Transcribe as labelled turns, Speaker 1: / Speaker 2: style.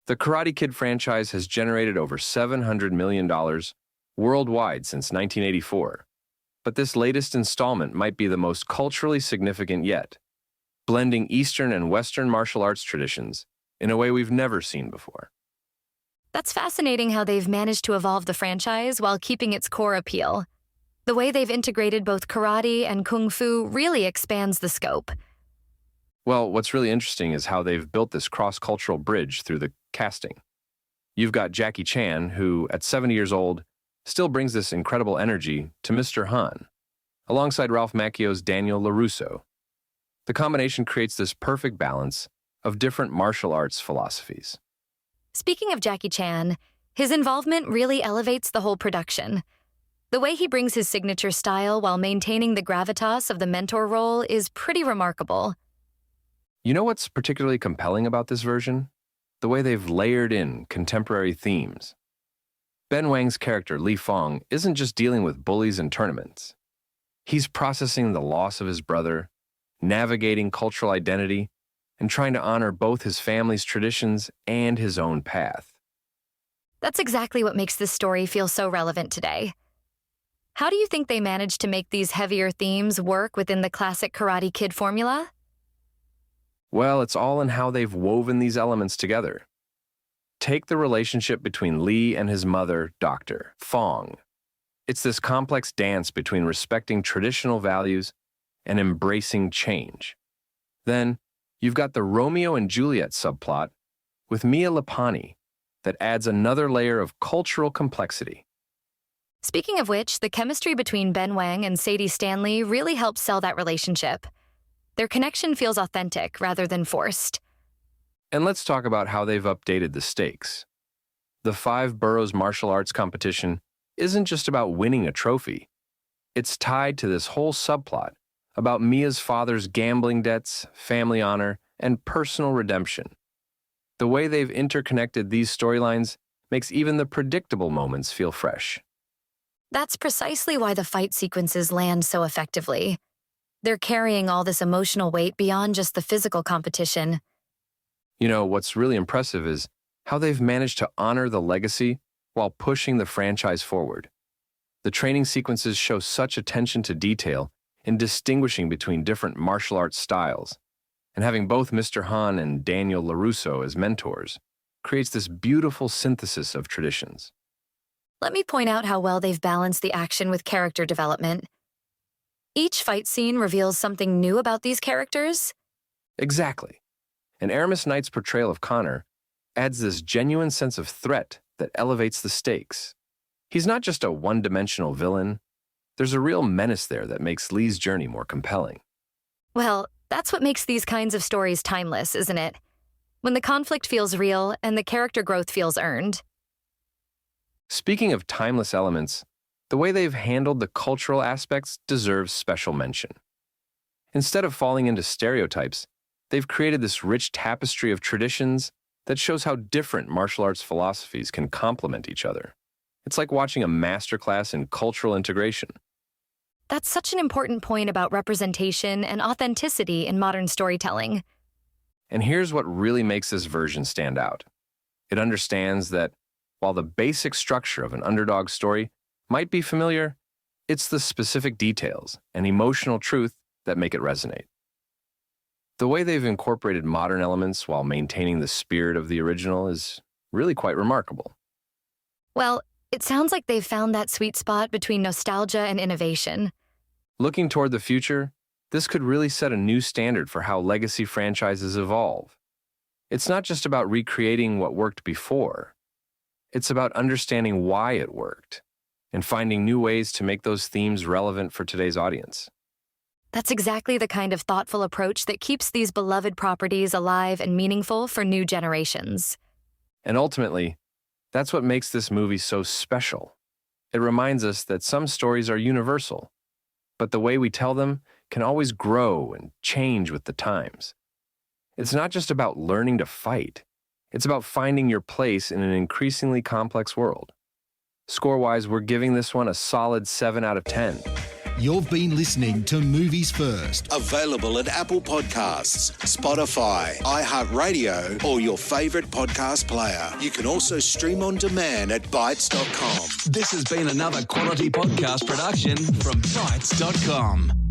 Speaker 1: The Karate Kid franchise has generated over $700 million worldwide since 1984. But this latest installment might be the most culturally significant yet, blending Eastern and Western martial arts traditions in a way we've never seen before.
Speaker 2: That's fascinating how they've managed to evolve the franchise while keeping its core appeal. The way they've integrated both karate and kung fu really expands the scope.
Speaker 1: Well, what's really interesting is how they've built this cross-cultural bridge through the casting. You've got Jackie Chan, who, at 70 years old, still brings this incredible energy to Mr. Han, alongside Ralph Macchio's Daniel LaRusso. The combination creates this perfect balance of different martial arts philosophies.
Speaker 2: Speaking of Jackie Chan, his involvement really elevates the whole production. The way he brings his signature style while maintaining the gravitas of the mentor role is pretty remarkable.
Speaker 1: You know what's particularly compelling about this version? The way they've layered in contemporary themes. Ben Wang's character, Li Fang, isn't just dealing with bullies and tournaments. He's processing the loss of his brother, navigating cultural identity, and trying to honor both his family's traditions and his own path.
Speaker 2: That's exactly what makes this story feel so relevant today. How do you think they managed to make these heavier themes work within the classic Karate Kid formula?
Speaker 1: Well, it's all in how they've woven these elements together. Take the relationship between Li and his mother, Dr. Fang. It's this complex dance between respecting traditional values and embracing change. Then, you've got the Romeo and Juliet subplot with Mia Lapani that adds another layer of cultural complexity.
Speaker 2: Speaking of which, the chemistry between Ben Wang and Sadie Stanley really helps sell that relationship. Their connection feels authentic rather than forced.
Speaker 1: And let's talk about how they've updated the stakes. The Five Boroughs martial arts competition isn't just about winning a trophy. It's tied to this whole subplot about Mia's father's gambling debts, family honor, and personal redemption. The way they've interconnected these storylines makes even the predictable moments feel fresh.
Speaker 2: That's precisely why the fight sequences land so effectively. They're carrying all this emotional weight beyond just the physical competition.
Speaker 1: You know, what's really impressive is how they've managed to honor the legacy while pushing the franchise forward. The training sequences show such attention to detail in distinguishing between different martial arts styles, and having both Mr. Han and Daniel LaRusso as mentors creates this beautiful synthesis of traditions.
Speaker 2: Let me point out how well they've balanced the action with character development. Each fight scene reveals something new about these characters.
Speaker 1: Exactly. And Aramis Knight's portrayal of Connor adds this genuine sense of threat that elevates the stakes. He's not just a one-dimensional villain. There's a real menace there that makes Li's journey more compelling.
Speaker 2: Well, that's what makes these kinds of stories timeless, isn't it? When the conflict feels real and the character growth feels earned.
Speaker 1: Speaking of timeless elements, the way they've handled the cultural aspects deserves special mention. Instead of falling into stereotypes, they've created this rich tapestry of traditions that shows how different martial arts philosophies can complement each other. It's like watching a masterclass in cultural integration.
Speaker 2: That's such an important point about representation and authenticity in modern storytelling.
Speaker 1: And here's what really makes this version stand out. It understands that while the basic structure of an underdog story might be familiar, it's the specific details and emotional truth that make it resonate. The way they've incorporated modern elements while maintaining the spirit of the original is really quite remarkable.
Speaker 2: Well, it sounds like they've found that sweet spot between nostalgia and innovation.
Speaker 1: Looking toward the future, this could really set a new standard for how legacy franchises evolve. It's not just about recreating what worked before. It's about understanding why it worked and finding new ways to make those themes relevant for today's audience.
Speaker 2: That's exactly the kind of thoughtful approach that keeps these beloved properties alive and meaningful for new generations.
Speaker 1: And ultimately, that's what makes this movie so special. It reminds us that some stories are universal, but the way we tell them can always grow and change with the times. It's not just about learning to fight. It's about finding your place in an increasingly complex world. Score-wise, we're giving this one a solid 7 out of 10.
Speaker 3: You've been listening to Movies First.
Speaker 4: Available at Apple Podcasts, Spotify, iHeartRadio, or your favourite podcast player. You can also stream on demand at Bytes.com.
Speaker 5: This has been another quality podcast production from Bytes.com.